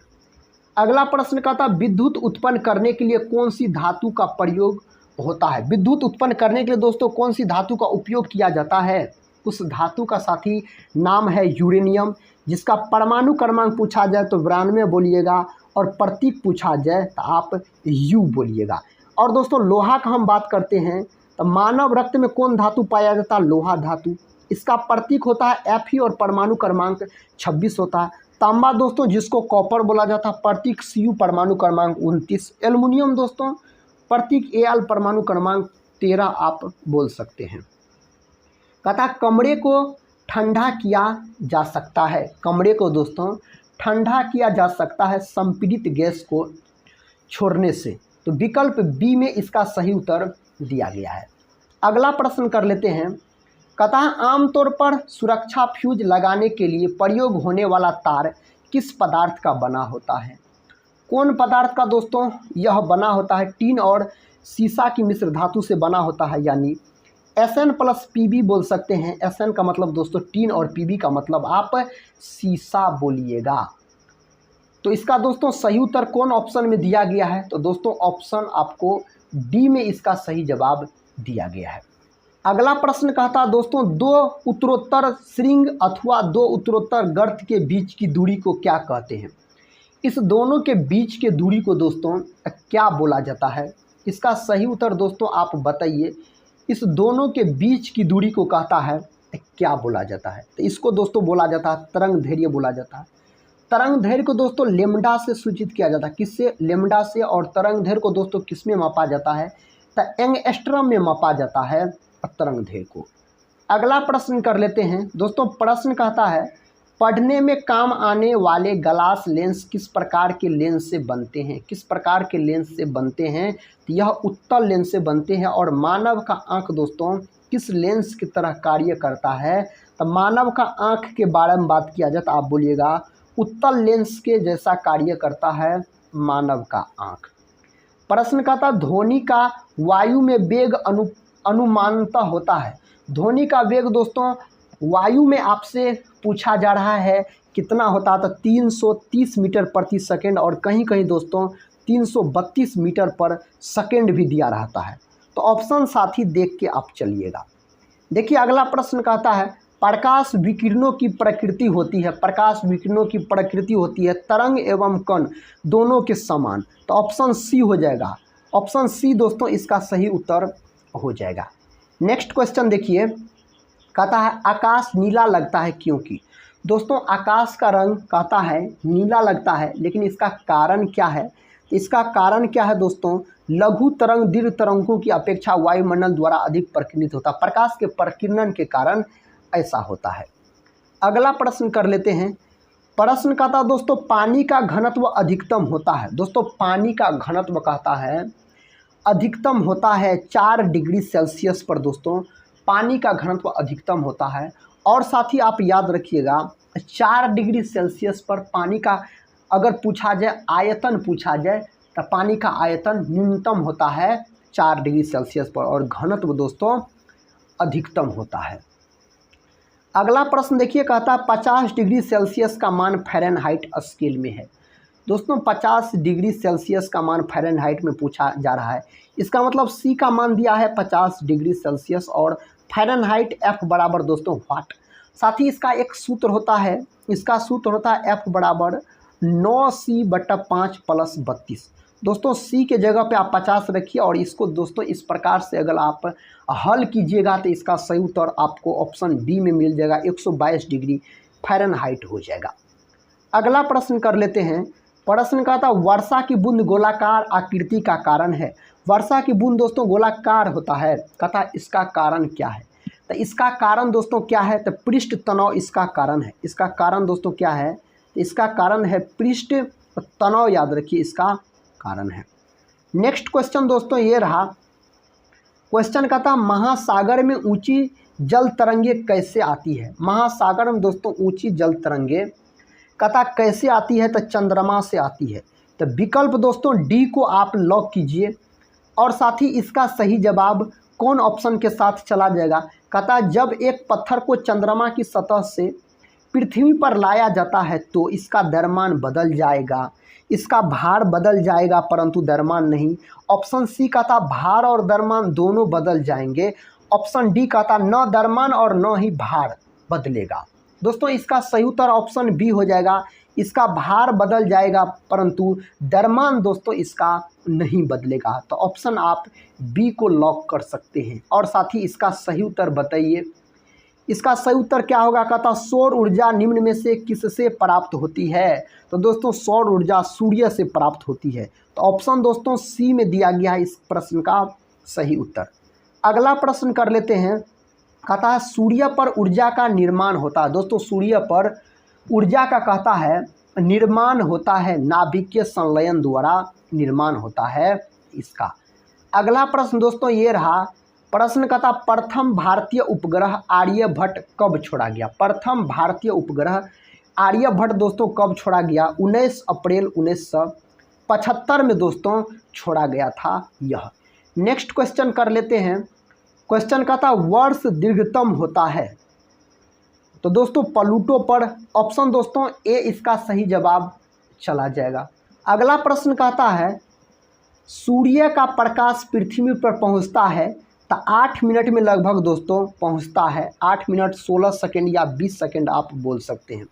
अगला प्रश्न कहता है विद्युत उत्पन्न करने के लिए कौन सी धातु का प्रयोग होता है। विद्युत उत्पन्न करने के लिए दोस्तों कौन सी धातु का उपयोग किया जाता है। उस धातु का साथी नाम है यूरेनियम, जिसका परमाणु क्रमांक पूछा जाए तो 92 बोलिएगा और प्रतीक पूछा जाए तो आप यू बोलिएगा। और दोस्तों लोहा का हम बात करते हैं तो मानव रक्त में कौन धातु पाया जाता है, लोहा धातु। इसका प्रतीक होता है Fe और परमाणु क्रमांक 26 होता है। तांबा दोस्तों जिसको कॉपर बोला जाता है, प्रतीक Cu परमाणु क्रमांक 29। एल्युमिनियम दोस्तों प्रतीक Al परमाणु क्रमांक 13 आप बोल सकते हैं। कहता कमरे को ठंडा किया जा सकता है। कमरे को दोस्तों ठंडा किया जा सकता है संपीड़ित गैस को छोड़ने से। तो विकल्प बी में इसका सही उत्तर दिया गया है। अगला प्रश्न कर लेते हैं। कहता है आमतौर पर सुरक्षा फ्यूज लगाने के लिए प्रयोग होने वाला तार किस पदार्थ का बना होता है। कौन पदार्थ का दोस्तों यह बना होता है, टीन और सीसा की मिश्र धातु से बना होता है, यानी Sn+Pb बोल सकते हैं। Sn का मतलब दोस्तों टीन और Pb का मतलब आप सीसा बोलिएगा। तो इसका दोस्तों सही उत्तर कौन ऑप्शन में दिया गया है, तो दोस्तों ऑप्शन आपको डी में इसका सही जवाब दिया गया है। अगला प्रश्न कहता दोस्तों दो उत्तरोत्तर श्रृंग अथवा दो उत्तरोत्तर गर्त के बीच की दूरी को क्या कहते हैं। इस दोनों के बीच के दूरी को दोस्तों क्या बोला जाता है। इसका सही उत्तर दोस्तों आप बताइए। इस दोनों के बीच की दूरी को कहता है क्या बोला जाता है, तो इसको दोस्तों बोला जाता है तरंग दैर्घ्य बोला जाता है। तरंग दैर्घ्य को दोस्तों लेमडा से सूचित किया जाता है। किससे, लेमडा से। और तरंग दैर्घ्य को दोस्तों किस में मापा जाता है, तो एंगस्ट्रम में मापा जाता है तरंग दैर्घ्य को। अगला प्रश्न कर लेते हैं दोस्तों। प्रश्न कहता है पढ़ने में काम आने वाले ग्लास लेंस किस प्रकार के लेंस से बनते हैं। किस प्रकार के लेंस से बनते हैं, तो यह उत्तल लेंस से बनते हैं। और मानव का आँख दोस्तों किस लेंस की तरह कार्य करता है, तो मानव का आँख के बारे में बात किया जाए तो आप बोलिएगा उत्तल लेंस के जैसा कार्य करता है मानव का आँख। प्रश्न कहता ध्वनि का वायु में वेग अनुमानतः होता है। ध्वनि का वेग दोस्तों वायु में आपसे पूछा जा रहा है कितना होता है, तो 330 मीटर प्रति सेकेंड और कहीं कहीं दोस्तों 332 मीटर पर सेकेंड भी दिया रहता है। तो ऑप्शन साथी देख के आप चलिएगा। देखिए अगला प्रश्न कहता है प्रकाश विकिरणों की प्रकृति होती है। प्रकाश विकिरणों की प्रकृति होती है तरंग एवं कण दोनों के समान। तो ऑप्शन सी हो जाएगा। ऑप्शन सी दोस्तों इसका सही उत्तर हो जाएगा। नेक्स्ट क्वेश्चन देखिए, कहता है आकाश नीला लगता है क्योंकि। दोस्तों आकाश का रंग कहता है नीला लगता है, लेकिन इसका कारण क्या है। इसका कारण क्या है दोस्तों, लघु तरंग दीर्घ तरंगों की अपेक्षा वायुमंडल द्वारा अधिक प्रकीर्णित होता है। प्रकाश के प्रकीर्णन के कारण ऐसा होता है। अगला प्रश्न कर लेते हैं। प्रश्न कहता दोस्तों पानी का घनत्व अधिकतम होता है। दोस्तों पानी का घनत्व कहता है अधिकतम होता है 4 डिग्री सेल्सियस पर। दोस्तों पानी का घनत्व अधिकतम होता है। और साथ ही आप याद रखिएगा 4 डिग्री सेल्सियस पर पानी का अगर पूछा जाए आयतन पूछा जाए तो पानी का आयतन न्यूनतम होता है 4 डिग्री सेल्सियस पर और घनत्व दोस्तों अधिकतम होता है। अगला प्रश्न देखिए, कहता है 50 डिग्री सेल्सियस का मान फ़ारेनहाइट स्केल में है। दोस्तों 50 डिग्री सेल्सियस का मान फ़ारेनहाइट में पूछा जा रहा है। इसका मतलब सी का मान दिया है 50 डिग्री सेल्सियस और फ़ारेनहाइट F बराबर दोस्तों वाट। साथ ही इसका एक सूत्र होता है, इसका सूत्र होता है F बराबर 9C/5 + 32। दोस्तों सी के जगह पे आप 50 रखिए और इसको दोस्तों इस प्रकार से अगर आप हल कीजिएगा तो इसका सही उत्तर आपको ऑप्शन बी में मिल जाएगा, 122 डिग्री फ़ारेनहाइट हो जाएगा। अगला प्रश्न कर लेते हैं। प्रश्न का था वर्षा की बूंद गोलाकार आकृति का कारण है। वर्षा की बूंद दोस्तों गोलाकार होता है, कथा इसका कारण क्या है? तो इसका कारण दोस्तों क्या है? तो पृष्ठ तनाव इसका कारण है। इसका कारण दोस्तों क्या है? तो इसका कारण है पृष्ठ तनाव, याद रखिए इसका कारण है। नेक्स्ट क्वेश्चन दोस्तों ये रहा। क्वेश्चन का था महासागर में ऊंची जल तरंगे कैसे आती है? महासागर में दोस्तों ऊंची जल तरंगे कथा कैसे आती है? तो चंद्रमा से आती है। तो विकल्प दोस्तों डी को आप लॉक कीजिए और साथ ही इसका सही जवाब कौन ऑप्शन के साथ चला जाएगा? कथा जब एक पत्थर को चंद्रमा की सतह से पृथ्वी पर लाया जाता है तो इसका द्रव्यमान बदल जाएगा, इसका भार बदल जाएगा परंतु द्रव्यमान नहीं। ऑप्शन सी का था भार और द्रव्यमान दोनों बदल जाएंगे। ऑप्शन डी का था न द्रव्यमान और न ही भार बदलेगा। दोस्तों इसका सही उत्तर ऑप्शन बी हो जाएगा, इसका भार बदल जाएगा परंतु द्रव्यमान दोस्तों इसका नहीं बदलेगा। तो ऑप्शन आप बी को लॉक कर सकते हैं और साथ ही इसका सही उत्तर बताइए। इसका सही उत्तर क्या होगा? कहता सौर ऊर्जा निम्न में से किससे प्राप्त होती है? तो दोस्तों सौर ऊर्जा सूर्य से प्राप्त होती है। तो ऑप्शन दोस्तों सी में दिया गया है इस प्रश्न का सही उत्तर। अगला प्रश्न कर लेते हैं। कहता है सूर्य पर ऊर्जा का निर्माण होता है। दोस्तों सूर्य पर ऊर्जा का कहता है निर्माण होता है, नाभिकीय संलयन द्वारा निर्माण होता है इसका। अगला प्रश्न दोस्तों ये रहा। प्रश्न का था प्रथम भारतीय उपग्रह आर्यभट्ट कब छोड़ा गया? प्रथम भारतीय उपग्रह आर्यभट्ट दोस्तों कब छोड़ा गया? 19 अप्रैल 1975 में दोस्तों छोड़ा गया था यह। नेक्स्ट क्वेश्चन कर लेते हैं। क्वेश्चन का था वर्ष दीर्घतम होता है। तो दोस्तों प्लूटो पर। ऑप्शन दोस्तों ए इसका सही जवाब चला जाएगा। अगला प्रश्न कहता है सूर्य का प्रकाश पृथ्वी पर पहुंचता है तो 8 मिनट में लगभग दोस्तों पहुंचता है। 8 मिनट 16 सेकंड या 20 सेकंड आप बोल सकते हैं।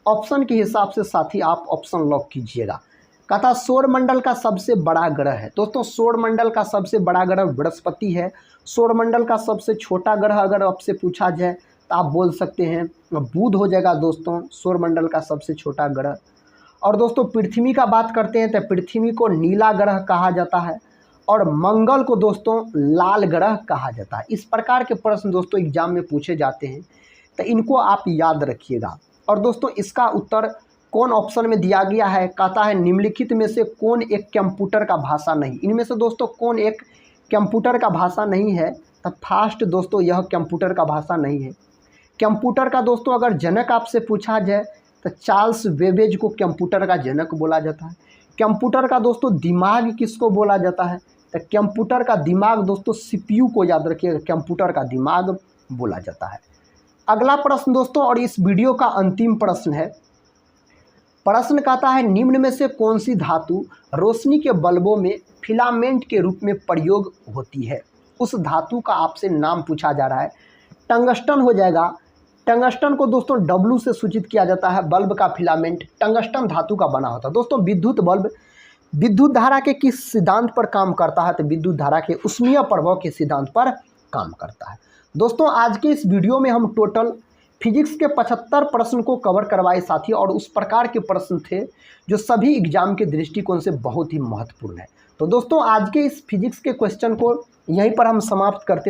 ऑप्शन के हिसाब से साथी आप ऑप्शन लॉक कीजिएगा। कहता सौरमंडल का सबसे बड़ा ग्रह है। दोस्तों सौरमंडल का सबसे बड़ा ग्रह बृहस्पति है। सौरमंडल का सबसे छोटा ग्रह अगर आपसे पूछा जाए तो आप बोल सकते हैं बुध हो जाएगा दोस्तों सौरमंडल का सबसे छोटा ग्रह। और दोस्तों पृथ्वी का बात करते हैं तो पृथ्वी को नीला ग्रह कहा जाता है और मंगल को दोस्तों लाल ग्रह कहा जाता है। इस प्रकार के प्रश्न दोस्तों एग्जाम में पूछे जाते हैं तो इनको आप याद रखिएगा। और दोस्तों इसका उत्तर कौन ऑप्शन में दिया गया है? कहता है निम्नलिखित में से कौन एक कंप्यूटर का भाषा नहीं? इनमें से दोस्तों कौन एक कंप्यूटर का भाषा नहीं है? तो फास्ट दोस्तों यह कंप्यूटर का भाषा नहीं है। कंप्यूटर का दोस्तों अगर जनक आपसे पूछा जाए तो चार्ल्स बेबेज को कंप्यूटर का जनक बोला जाता है। कंप्यूटर का दोस्तों दिमाग किसको बोला जाता है? तो कंप्यूटर का दिमाग दोस्तों सीपीयू को याद रखिएगा, कंप्यूटर का दिमाग बोला जाता है। अगला प्रश्न दोस्तों और इस वीडियो का अंतिम प्रश्न है। प्रश्न कहता है निम्न में से कौन सी धातु रोशनी के बल्बों में फिलामेंट के रूप में प्रयोग होती है? उस धातु का आपसे नाम पूछा जा रहा है। टंगस्टन हो जाएगा। टंगस्टन को दोस्तों डब्लू से सूचित किया जाता है। बल्ब का फिलामेंट टंगस्टन धातु का बना होता है। दोस्तों विद्युत बल्ब विद्युत धारा के किस सिद्धांत पर काम करता है? तो विद्युत धारा के ऊष्मीय प्रभाव के सिद्धांत पर काम करता है। दोस्तों आज के इस वीडियो में हम टोटल फिजिक्स के 75 प्रश्न को कवर करवाए साथी, और उस प्रकार के प्रश्न थे जो सभी एग्जाम के दृष्टिकोण से बहुत ही महत्वपूर्ण है। तो दोस्तों आज के इस फिजिक्स के क्वेश्चन को यहीं पर हम समाप्त करते हैं।